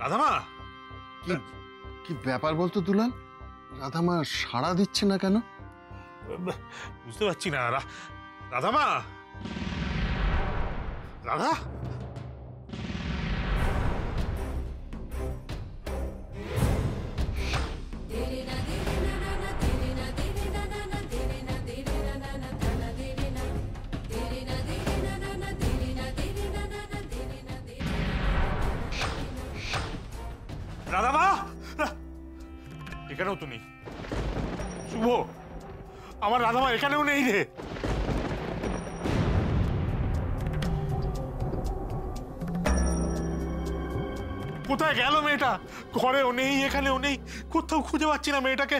রাধামা, কি কি ব্যাপার বলতো দুলাল? রাধামা সাড়া দিচ্ছে না কেন? বুঝতে পারছি না। রাধামা, রাধা, রাধামা, এখানেও তো নেই। শুভ, আমার রাধামা এখানেও নেই রে। কোথায় গেল মেয়েটা? ঘরেও নেই, এখানেও নেই, কোথাও খুঁজে পাচ্ছি না মেয়েটাকে।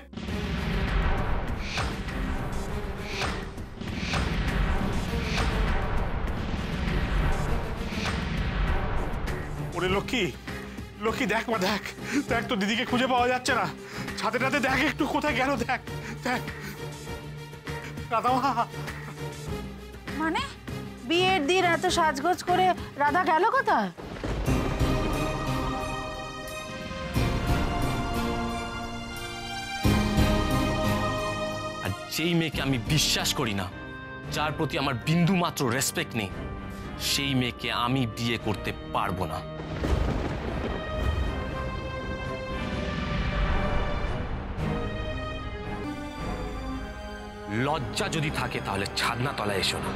ওরে লক্ষ্মী, লক্ষ্মী দেখ মা, দেখ দেখ, তো দিদিকে খুঁজে পাওয়া যাচ্ছে না। ছাদে টাতে দেখ একটু, কোথায় গেল দেখ দেখ। রাধামা, মানে বিয়ের দিন এত সাজগোজ করে রাধা গেল কোথায়? আর যেই মেয়েকে আমি বিশ্বাস করি না, যার প্রতি আমার বিন্দু মাত্র রেসপেক্ট নেই, সেই মেয়েকে আমি বিয়ে করতে পারবো না। লজ্জা যদি থাকে তাহলে ছাদনা তলায় এসো না।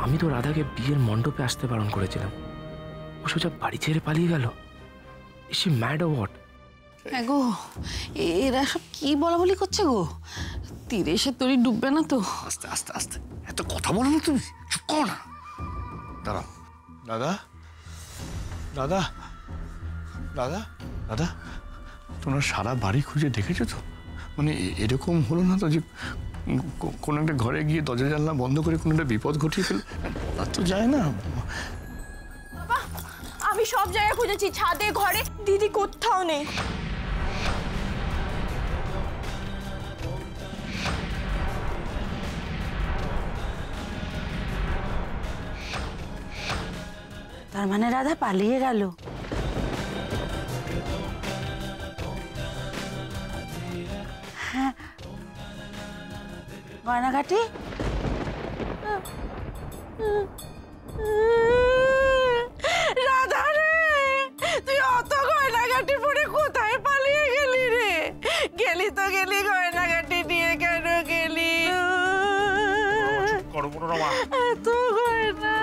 আমি তো রাধাকে বিয়ের মণ্ডপে আসতে বারণ করেছিলাম, ও সোজা বাড়ি ছেড়ে পালিয়ে গেল। Is she mad or what? হ্যাঁ গো, এরা সব কি বলা বলি করছে গো? তীরে এসে তরি ডুববে না তো? আস্তে আস্তে আস্তে, এত কথা বলো না তুমি, চুপ কর না। দাঁড়াও। দাদা, দাদা, দাদা, দাদা, তোমরা সারা বাড়ি খুঁজে দেখেছো তো? মানে এরকম হলো না তো যে কোনো একটা ঘরে গিয়ে দরজা জানলা বন্ধ করে কোনো একটা বিপদ ঘটিয়ে ফেল? তা তো যায় না। বাবা, আমি সব জায়গায় খুঁজেছি, ছাদে, ঘরে, দিদি কোথাও নেই। তার মানে রাধা পালিয়ে গেল? হ্যাঁ, গয়নাঘাটি? রাধা রে, তুই অত গয়নাঘাটি পরে কোথায় পালিয়ে গেলি রে? গেলি তো গেলি, গয়নাঘাটি নিয়ে কেন গেলি? করো মনোরমা, এত গয়না।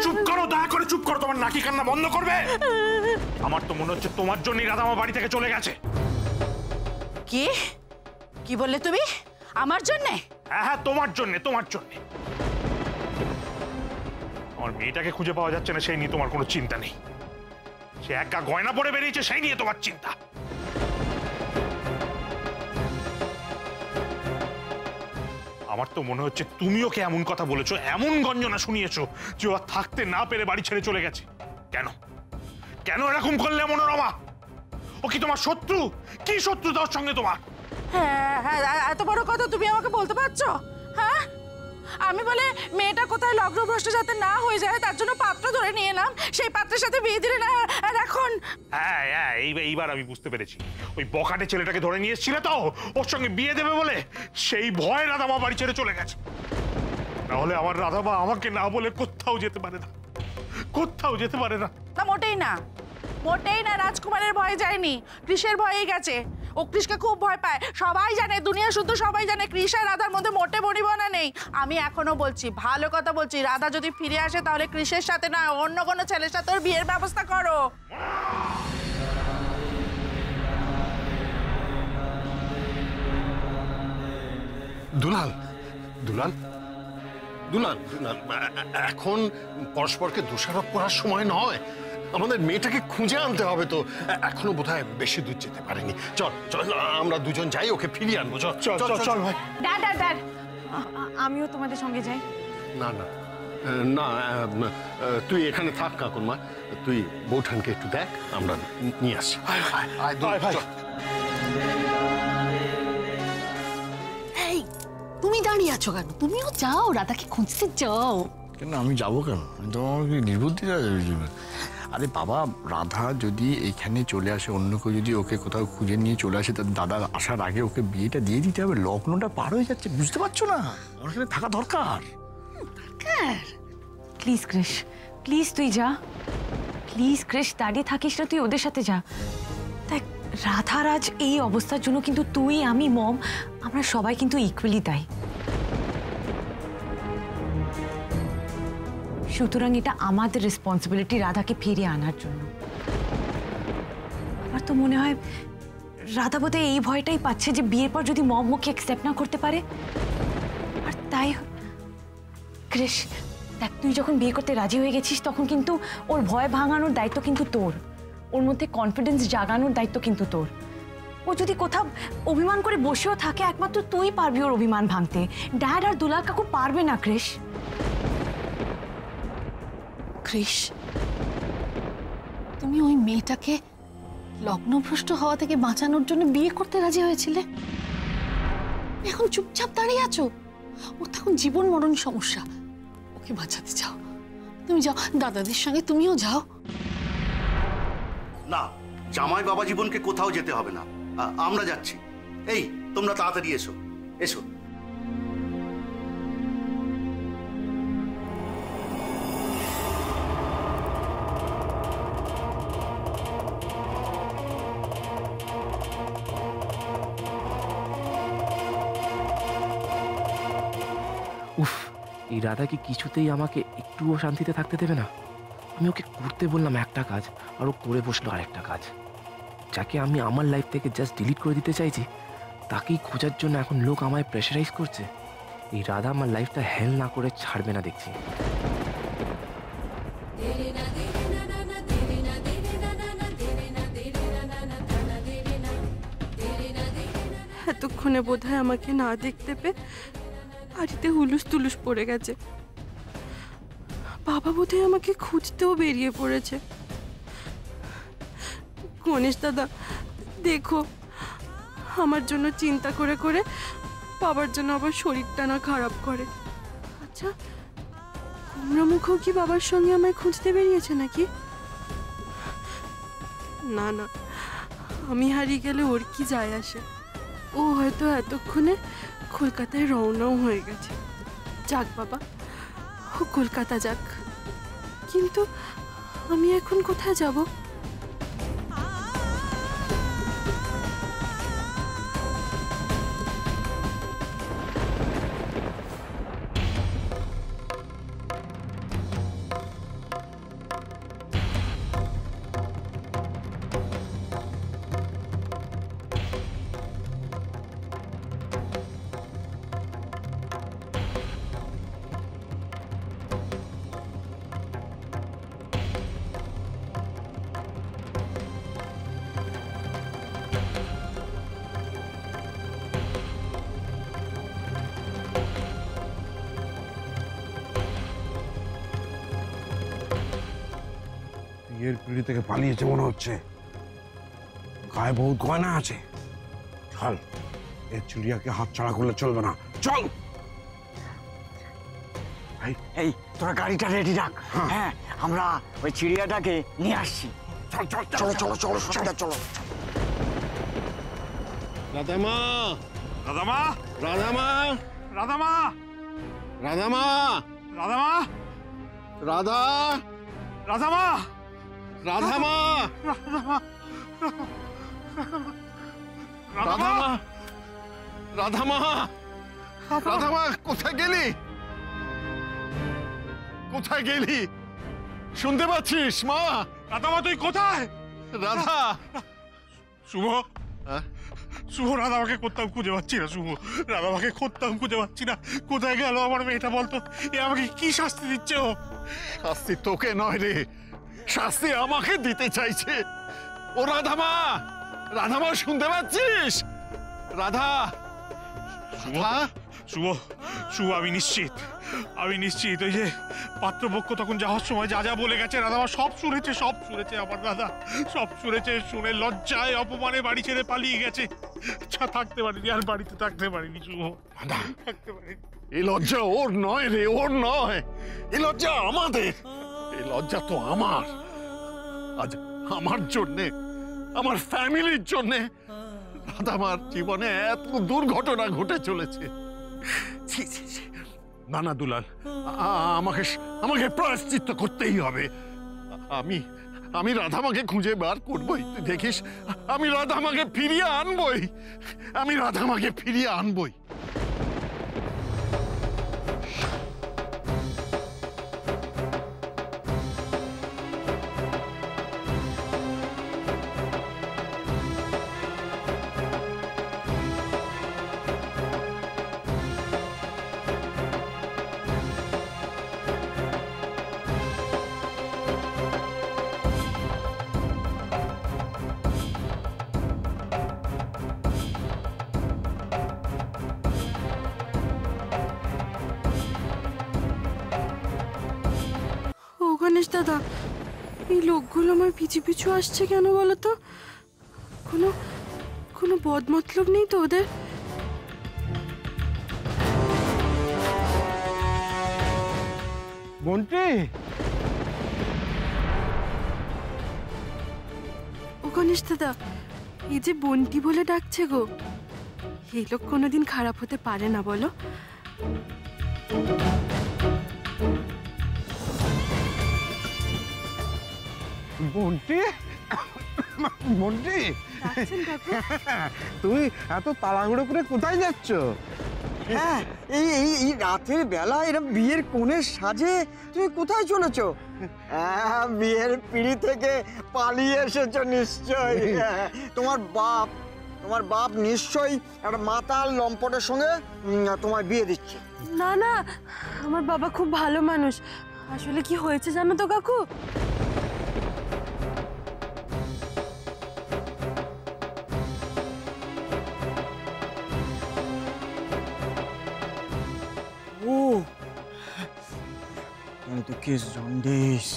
চুপ করো, দয়া করে চুপ করো। তোমার নাকি কান্না বন্ধ করবে? আমার তো মনে হচ্ছে তোমার জন্যই রাধা আমার বাড়ি থেকে চলে গেছে। কি কি বললে তুমি? আমার জন্যে? হ্যাঁ হ্যাঁ, তোমার জন্যে, তোমার জন্যে। আমার মেয়েটাকে খুঁজে পাওয়া যাচ্ছে না, সেই নিয়ে তোমার কোনো চিন্তা নেই। সে এক গা গয়না পরে বেরিয়েছে, সেই নিয়ে তোমার চিন্তা। আমার তো মনে হচ্ছে তুমি ওকে এমন কথা বলেছো, এমন গঞ্জনা শুনিয়েছো যে ও থাকতে না পেরে বাড়ি ছেড়ে চলে গেছে। কেন কেন এরকম করলে মনোরমা? ও কি তোমার শত্রু? কি শত্রুতা ওর সঙ্গে তোমার? হ্যাঁ হ্যাঁ, এত বড় কথা তুমি আমাকে বলতে পারছো? হ্যাঁ, আমি বলে মেয়েটা কোথায় লগ্নভ্রষ্ট যাতে না হয়ে যায় তার জন্য পাত্র ধরে নিয়ে এলাম, সেই পাত্রের সাথে বিয়ে দিলে না, আর এখন? হ্যাঁ হ্যাঁ, এইবার আমি বুঝতে পেরেছি। ওই বখাটে ছেলেটাকে ধরে নিয়ে এসেছিলে তো ওর সঙ্গে বিয়ে দেবে বলে, সেই ভয় রাধামা বাড়ি ছেড়ে চলে গেছে। নাহলে আমার রাধামা আমাকে না বলে কোথাও যেতে পারে না, কোথাও যেতে পারে না। না, মোটেই না, মোটেই না। রাজকুমারের ভয়ে যায়নি, কৃষের ভয়েই গেছে। ও কৃষকে খুব ভয় পায়, সবাই জানে, দুনিয়া শুদ্ধ সবাই জানে কৃষ আর রাধার মধ্যে মোটে বনিবনা নেই। আমি এখনো বলছি, ভালো কথা বলছি, রাধা যদি ফিরে আসে তাহলে কৃষের সাথে না, অন্য কোনো ছেলের সাথে ওর বিয়ের ব্যবস্থা করো। দুলাল, দুলাল, দুলাল, দুলাল, এখন পরস্পরকে দোষারোপ করার সময় নয়। আমাদের মেয়েটাকে খুঁজে আনতে হবে তো। এখনো বোধহয় বেশি দূর যেতে পারেনি। চল চল, আমরা দুজন যাই, ওকে ফিরিয়ে আনবো। চল চল চল চল ভাই। ড্যাড ড্যাড ড্যাড, আমিও তোমাদের সঙ্গে যাই। না না না, তুই এখানে থাক কাকুরমা, তুই বৌঠানকে একটু দেখ, আমরা নিয়ে আসছি। এই, তুমি দাঁড়িয়ে আছো কেন? তুমিও যাও, রাধাকে খুঁজতে যাও। কেন আমি যাবো কেন? আমি তো আমাকে নির্বুদ্ধি যাবে। আরে বাবা, রাধা যদি এইখানে চলে আসে, অন্য কেউ যদি ওকে কোথাও খুঁজে নিয়ে চলে আসে, তার দাদা আসার আগে ওকে বিয়েটা দিয়ে দিতে হবে। লগ্নটা পার হয়ে যাচ্ছে, বুঝতে পারছো না? আমার এখানে থাকা দরকার। প্লিজ ক্রিশ, প্লিজ তুই যা। প্লিজ ক্রিশ, দাঁড়িয়ে থাকিস না, তুই ওদের সাথে যা। দেখ, রাধার আজ এই অবস্থার জন্য কিন্তু তুই, আমি, মম, আমরা সবাই কিন্তু ইকুয়ালি দায়ী। সুতরাং এটা আমাদের রেসপন্সিবিলিটি রাধাকে ফিরিয়ে আনার জন্য। আমার তো মনে হয় রাধা বোধহয় এই ভয়টাই পাচ্ছে যে বিয়ের পর যদি মম ওকে অ্যাকসেপ্ট না করতে পারে। আর তাই ক্রিশ, দেখ, তুই যখন বিয়ে করতে রাজি হয়ে গেছিস তখন কিন্তু ওর ভয় ভাঙানোর দায়িত্ব কিন্তু তোর, ওর মধ্যে কনফিডেন্স জাগানোর দায়িত্ব কিন্তু তোর। ও যদি কোথাও অভিমান করে বসেও থাকে, একমাত্র তুই পারবি ওর অভিমান ভাঙতে। ড্যাড আর দুলাল কাকু পারবে না ক্রিশ। কৃষ, তুমি ওই মেয়েটাকে লগ্নভ্রষ্ট হওয়া থেকে বাঁচানোর জন্য বিয়ে করতে রাজি হয়েছিলে, এখন চুপচাপ দাঁড়িয়ে আছো। ওর তখন জীবন মরণ সমস্যা, ওকে বাঁচাতে চাও। তুমি যাও, দাদাদের সঙ্গে তুমিও যাও। না, জামাই বাবা জীবনকে কোথাও যেতে হবে না, আমরা যাচ্ছি। এই, তোমরা তাড়াতাড়ি এসো, এসো। উফ, এই রাধা কি কিছুতেই আমাকে একটুও শান্তিতে থাকতে দেবে না। আমি ওকে করতে বললাম একটা কাজ, আর ও করে বসলো আরেকটা কাজ। যাকে আমি আমার লাইফ থেকে জাস্ট ডিলিট করে দিতে চাইছি, তাকেই খোঁজার জন্য এখন লোক আমায় প্রেশারাইজ করছে। এই রাধা আমার লাইফটা হেল না করে ছাড়বে না দেখছি। এতক্ষণে বোধহয় আমাকে না দেখতে পেয়ে বাড়িতে হুলুস তুলুস পড়ে গেছে। বাবা বোধহয় আমাকে খুঁজতেও বেরিয়ে পড়েছে। গণেশ দাদা, দেখো, আমার জন্য চিন্তা করে করে বাবার জন্য আবার শরীরটা না খারাপ করে। আচ্ছা, কুমড়ামুখও কি বাবার সঙ্গে আমায় খুঁজতে বেরিয়েছে নাকি? না না, আমি হারিয়ে গেলে ওর কি যায় আসে? ও হয়তো এতক্ষণে কলকাতায় রওনাও হয়ে গেছে। যাক বাবা, ও কলকাতা যাক, কিন্তু আমি এখন কোথায় যাব? বিয়ের পিড়ি থেকে পালিয়েছে মনে হচ্ছে। গায়ে বহুত গয়না আছে। চল, এর চুরিয়াকে হাত ছাড়া করলে চলবে না। চল। এই, তোরা গাড়িটা রেডি রাখ। হ্যাঁ, আমরা ওই চিড়িয়াটাকে নিয়ে আসছি। চল চল চলো চলো চলো চলো চলো। রাধামা, রাধামা, রাধামা, রাধামা, রাধামা, রাধামা, রাধা, রাধামা, রাধামা, রাধামা, রাধামা, রাধামা, কোথায় গেলি? কোথায় গেলি? শুনতে পাচ্ছিস মা? রাধামা, তুই কোথায়? রাধা, শুভ, শুভ, রাধামাকে কোথাও খুঁজে পাচ্ছি না। শুভ, রাধামাকে কোথাও খুঁজে পাচ্ছি না। কোথায় গেল আমার মেয়েটা বলতো? এ আমাকে কি শাস্তি দিচ্ছে ও? শাস্তি তোকে নয় রে, শাস্তি আমাকে দিতে চাইছে ও। রাধামা, রাধামা, শুনতে পাচ্ছিস? রাধা, শুভ শুভ আমি নিশ্চিত ওই যে পাত্রপক্ষ তখন যাওয়ার সময় যা যা বলে গেছে রাধামা সব শুনেছে আমার রাধা সব শুনেছে, শুনে লজ্জায় অপমানে বাড়ি ছেড়ে পালিয়ে গেছে। থাকতে পারিনি, আর বাড়িতে থাকতে পারিনি শুভ, থাকতে পারিনি। এই লজ্জা ওর নয় রে, ওর নয়, এই লজ্জা আমাদের। এই লজ্জা তো আমার। আজ আমার জন্যে, আমার ফ্যামিলির জন্যে রাধামার জীবনে এত দুর্ঘটনা ঘটে চলেছে। না দুলাল, আমাকে প্রায়শ্চিত্ত করতেই হবে। আমি রাধামাকে খুঁজে বার করবই, তুই দেখিস। আমি রাধামাকে ফিরিয়ে আনবই। গণেশ দাদা, এই লোকগুলো আমার পিছু পিছু আসছে কেন বলো তো? কোনো বদমতলব নেই তো ওদের? বন্টি, ও গণেশ দাদা, এই যে বন্টি বলে ডাকছে গো, এই লোক কোনোদিন খারাপ হতে পারে না বলো? বন্টি, তুমি এত তাড়াহুড়ো করে কোথায় যাচ্ছ? হ্যাঁ, এই রাতের বেলা এরকম বিয়ের কোণের সাজে তুমি কোথায় চলেছ? বিয়ের পিঁড়ি থেকে পালিয়ে এসেছো নিশ্চয়ই। তোমার বাপ নিশ্চয়ই একটা মাতাল লম্পটের সঙ্গে তোমার বিয়ে দিচ্ছে। না না, আমার বাবা খুব ভালো মানুষ। আসলে কি হয়েছে জানো তো কাকু? তো কেস জন্ডিস,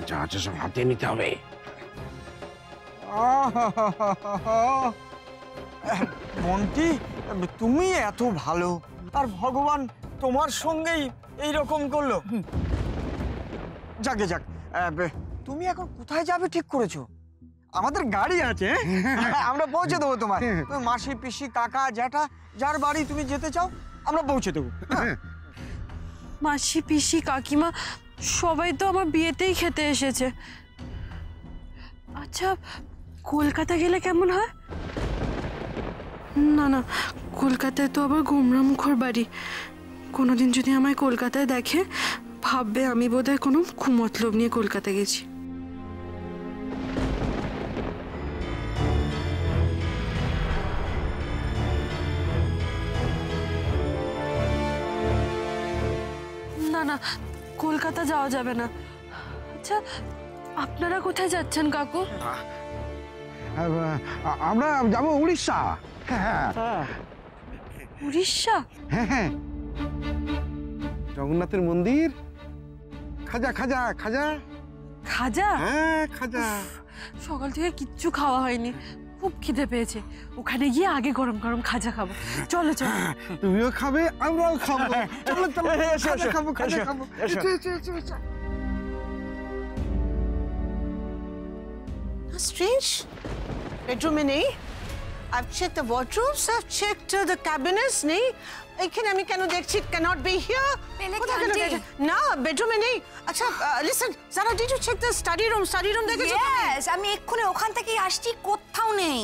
যা আছে সব হাতে নিতে হবে। মন্টি, তুমি এত ভালো, আর ভগবান তোমার সঙ্গেই এইরকম করলো। যাকে যাক, তুমি এখন কোথায় যাবে ঠিক করেছো? আমাদের গাড়ি আছে, আমরা পৌঁছে দেবো তোমায়। তুমি মাসি, পিসি, কাকা, জ্যাঠা, যার বাড়ি তুমি যেতে চাও আমরা পৌঁছে দেবো। মাসি, পিসি, কাকিমা সবাই তো আমার বিয়েতেই খেতে এসেছে। আচ্ছা, কলকাতা গেলে কেমন হয়? না না, কলকাতায় তো আবার গোমরা মুখর বাড়ি। কোনোদিন যদি আমায় কলকাতায় দেখে, ভাববে আমি বোধহয় কোনো কুমতলব নিয়ে কলকাতা গেছি। না না, কলকাতা যাওয়া যাবে না। আচ্ছা, আপনারা কোথায় যাচ্ছেন কাকু? আমরা যাবো উড়িষ্যা। উড়িষ্যা? হ্যাঁ, জগন্নাথের মন্দির, খাজা খাজা খাজা খাজা? হ্যাঁ, খাজা। সকাল থেকে কিচ্ছু খাওয়া হয়নি, খুব খিদে পেয়েছে। ওখানে গিয়ে আগে গরম গরম খাজা খাবো। চলো চলো। তুমিও খাবে, আমরাও খাবো। চলো চলো, খাবো। Strange. Bedroom নেই। I've checked the wardrobes, I've checked the cabinets নেই। এখানে আমি কেন দেখছি cannot be here? না, বেডরুমে নেই। আচ্ছা, listen, Zara, did you check the study room? Study room দেখেছো? Yes, আমি এক্ষুনি ওখান থেকে আসছি, কোথাও নেই।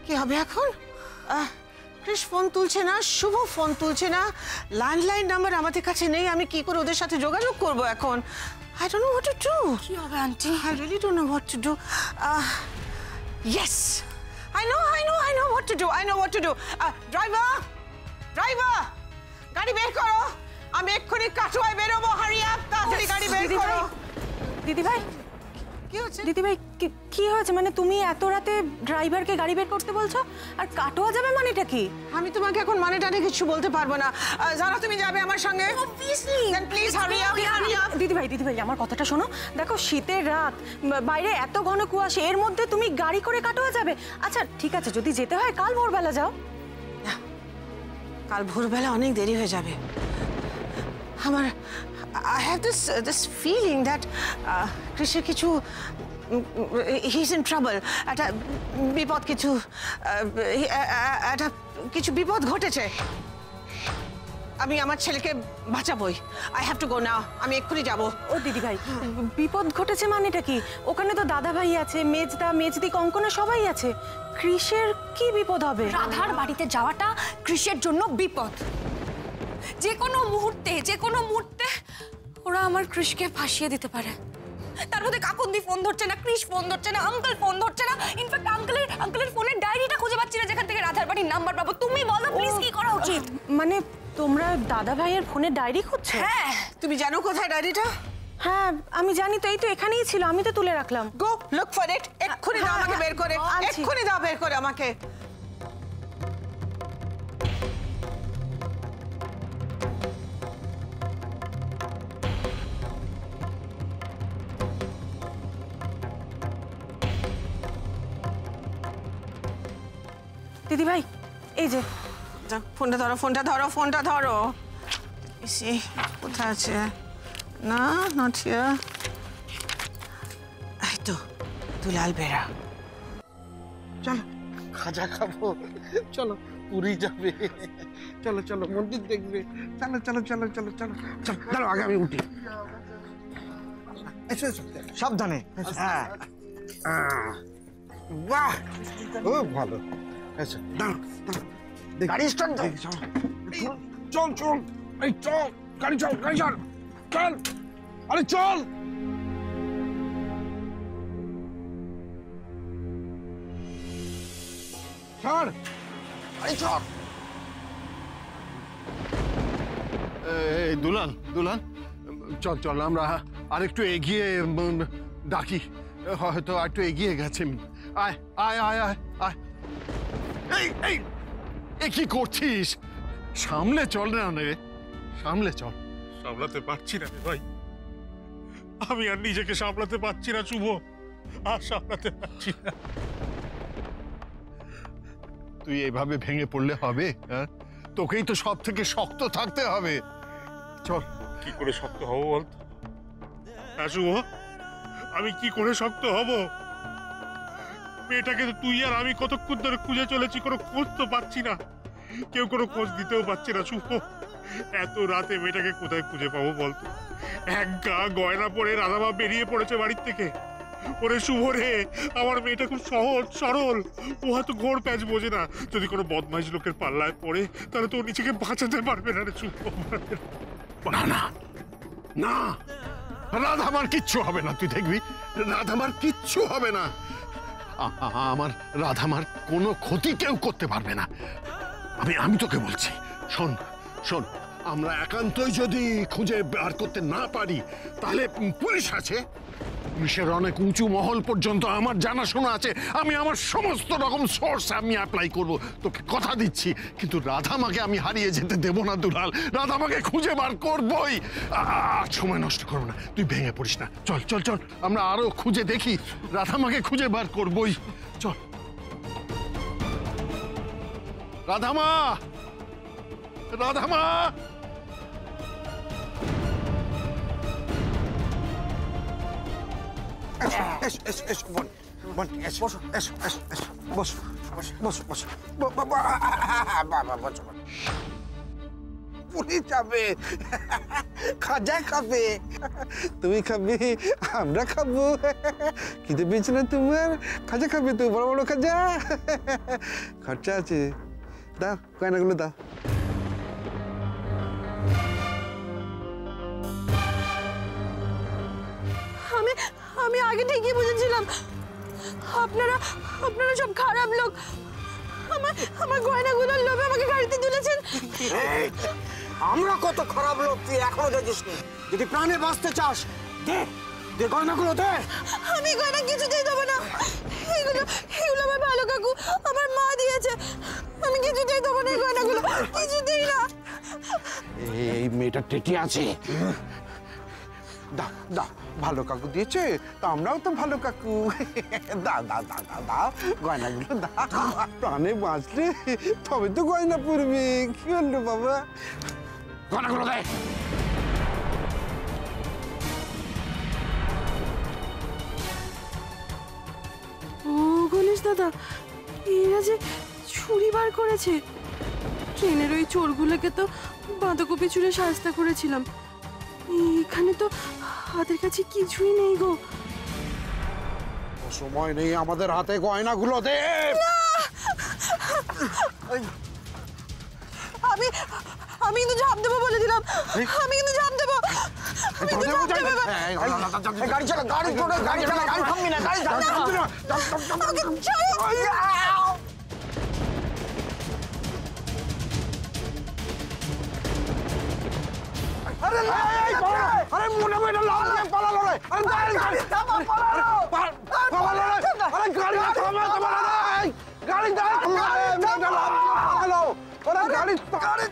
কি হবে এখন? কৃষ ফোন তুলছে না, শুভ ফোন তুলছে না, ল্যান্ডলাইন নাম্বার আমাদের কাছে নেই। আমি কি করে ওদের সাথে যোগাযোগ করব এখন? I don't know what to do. কি হবে aunty? I really don't know what to do. Yes, I know what to do. Driver, গাড়ি বের করো। আমি এক্ষুনি কাটোয়ায় বেরোবো। Hurry up, তাড়াতাড়ি গাড়ি বের করো। দিদি ভাই, কি হচ্ছে? দিদিভাই কি হয়েছে? মানে তুমি এত রাতে ড্রাইভারকে গাড়ি বের করতে বলছো, আর কাটোয়া যাবে মানেটা কি? আমি তোমাকে এখন মানেটা নিয়ে কিছু বলতে পারবো না। যারা তুমি যাবে আমার সঙ্গে? Obviously. Then please hurry up, hurry up. দিদিভাই আমার কথাটা শোনো। দেখো শীতের রাত, বাইরে এত ঘন কুয়াশা, এর মধ্যে তুমি গাড়ি করে কাটোয়া যাবে? আচ্ছা ঠিক আছে, যদি যেতে হয় কাল ভোরবেলা যাও। কাল ভোরবেলা অনেক দেরি হয়ে যাবে। আমার I have this feeling that কৃষের কিছু he is in trouble. একটা বিপদ কিছু একটা কিছু বিপদ ঘটেছে। আমি আমার ছেলেকে বাঁচাবই। I have to go now. আমি এক্ষুনি যাব। ও দিদিভাই, বিপদ ঘটেছে মানেটা কি? ওখানে তো দাদা ভাই আছে, মেজদা মেজদি কঙ্কনা সবাই আছে। কৃষের কি বিপদ হবে? রাধার বাড়িতে যাওয়াটা কৃষের জন্য বিপদ। যে কোনো মুহূর্তে ওরা আমার কৃষকে ফাঁসিয়ে দিতে পারে। তার মধ্যে কাকুন্দি ফোন ধরছে না, কৃষ ফোন ধরছে না, আঙ্কেল ফোন ধরছে না। ইনফ্যাক্ট আঙ্কেলের ফোনের ডায়েরিটা খুঁজে পাচ্ছি না যেখান থেকে রাধার বাড়ির নাম্বার পাবো। তুমি বলো প্লিজ কি করা উচিত? মানে তোমরা দাদা ভাইয়ের ফোনে ডায়েরি খুঁজছো? হ্যাঁ। তুমি জানো কোথায় ডায়েরিটা? হ্যাঁ আমি জানি তো, এই তো এখানেই ছিল, আমি তো তুলে রাখলাম। গো লুক ফর ইট। এক্ষুনি দাও আমাকে বের করে, এক্ষুনি দাও বের করে আমাকে। দিদিভাই এই যে ফোনটা ধরো, ফোনটা ধরো। ইসি কোথায় আছে? না, নট হিয়ার। এই তো দুলাল বেরা। চলো খাজা খাবো, চলো পুরী যাবে, চলো চলো মন্দির দেখবে, চলো চলো চলো চলো চলো চলো। দাঁড়াও আগে আমি উঠি। এসো এসো, সাবধানে। হ্যাঁ বাহ খুব ভালো। এসো দাঁড়াও দাঁড়াও, গাড়ি স্টার্ট দাও। চল চল, এই চল, গাড়ি চল, গাড়ি চল, চল, আরে চল। ছাড়, গাড়ি চল। দুলাল দুলাল, চল চল আমরা আরেকটু এগিয়ে ডাকি, হয়তো একটু এগিয়ে গেছে। আয় আয় আয় আয় আয়। এই এই এ কি করছিস? সামলে চল না রে, সামলে চল। সামলাতে পারছি না রে ভাই, আমি আর নিজেকে সামলাতে পারছি না শুভ, আর সামলাতে পারছি না। তুই এইভাবে ভেঙে পড়লে হবে? হ্যাঁ, তোকেই তো সব থেকে শক্ত থাকতে হবে। চল। কি করে শক্ত হব বলতো? হ্যাঁ শুভ, আমি কি করে শক্ত হব? মেয়েটাকে তো তুই আর আমি কতক্ষণ ধরে খুঁজে চলেছি, কোনো খোঁজ তো পাচ্ছি না, কেউ কোনো খোঁজ দিতেও পারছে না শুভ। এত রাতে মেয়েটাকে কোথায় খুঁজে পাবো বলতো? এক গা গয়না পরে রাধামা বেরিয়ে পড়েছে বাড়ির থেকে। ওরে শুভ রে, আমার মেয়েটা খুব সহজ সরল, ও হয়তো ঘোর প্যাচ বোঝে না। যদি কোনো বদমাইশ লোকের পাল্লায় পড়ে তাহলে তো ও নিজেকে বাঁচাতে পারবে না রে শুভ। না না না, রাধামার কিচ্ছু হবে না, তুই দেখবি রাধামার কিচ্ছু হবে না। আমার রাধামার কোনো ক্ষতি কেউ করতে পারবে না। আমি তোকে বলছি, শোন শোন, আমরা একান্তই যদি খুঁজে বার করতে না পারি তাহলে পুলিশ আছে, পুলিশের অনেক উঁচু মহল পর্যন্ত আমার জানাশোনা আছে। আমি আমার সমস্ত রকম সোর্স আমি অ্যাপ্লাই করব, তোকে কথা দিচ্ছি। কিন্তু রাধামাকে আমি হারিয়ে যেতে দেব না দুলাল, রাধামাকে খুঁজে বার করবই। আর সময় নষ্ট করবো না, তুই ভেঙে পড়িস না। চল চল চল, আমরা আরো খুঁজে দেখি, রাধামাকে খুঁজে বার করবই। চল। রাধামা, রাধামা, এসো এসো এসো বোন, বোন এসো, বসো, এসো এসো এসো, বসো বসো বসো বসো, বাবা বসো। পুরি যাবে, খাজা খাবে, তুমি খাবে, আমরা খাবো। খিদে পেয়েছে না তোমার? খাজা খাবে তো, বড় বড় খাজা, খরচা আছে। দাও গয়নাগুলো দাও। আমি আগে ঠিকই বুঝেছিলাম আপনারা সব খারাপ লোক। আমার গয়নাগুলোর লোভে আমাকে গাড়িতে তুলেছেন। আমরা কত খারাপ লোক তুই এখনো দেখিসনি। যদি প্রাণে বাঁচতে চাস দে, দে গয়নাগুলো দে। আমি গয়না কিছুতেই দেবো না। এগুলো এগুলো আমার ভালো কাকু আমার মা দিয়েছে। আমি কিছুতেই দেবো না এই গয়নাগুলো, কিছুতেই না। এই মেয়েটা টেটি আছে। দা দা ভালো কাকু দিয়েছে, তা আমরাও তো ভালো কাকু। দা দা দা দা দা গয়নাগুলো দা, প্রাণে বাঁচলে তবে তো গয়না পরবে। কি হলো বাবা, গয়নাগুলো দেয়। ও গণেশ দাদা, এরা যে ছুরি বার করেছে। ট্রেনের ওই চোরগুলোকে তো বাঁধাকপি ছুঁড়ে শাস্তা করেছিলাম। এখানে তো হাতের কাছে কিছুই নেই গো। সময় নেই আমাদের হাতে, গয়নাগুলো দে। আমি আমি কিন্তু ঝাঁপ দেবো বলে দিলাম। আমি কিন্তু ঝাঁপ দেবো। গাড়ি চালা, গাড়ি চালা, গাড়ি চালা, গাড়ি থামবি না, গাড়ি চালা। আরে আরে মনে মনে লাল পালালো রে। আরে গাড়ি গাড়ি পালালো রে। আরে গাড়ি থামা থামা রে। গাড়ি দাঁড়া রে, মেয়েটা পালালো। আরে গাড়ি গাড়ি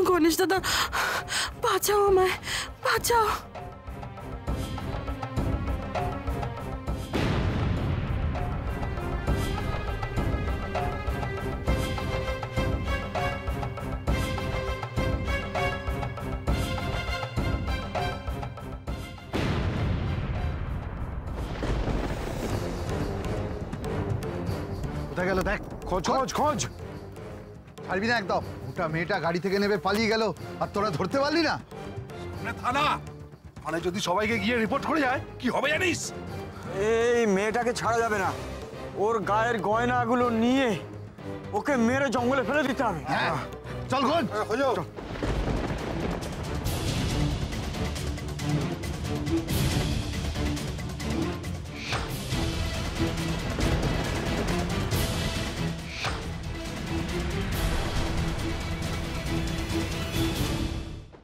গণেশ দাদা, বাঁচাও আমায়, বাঁচাও। কোথায় গেল দেখ, খোঁজ খোঁজ খোঁজ। ছাড়বি না একদম। ওটা মেয়েটা গাড়ি থেকে নেমে পালিয়ে গেল আর তোরা ধরতে পারলি না। থানা মানে যদি সবাইকে গিয়ে রিপোর্ট করে যায় কি হবে জানিস? এই মেয়েটাকে ছাড়া যাবে না। ওর গায়ের গয়নাগুলো নিয়ে ওকে মেরে জঙ্গলে ফেলে দিতে হবে। চল খোঁজ।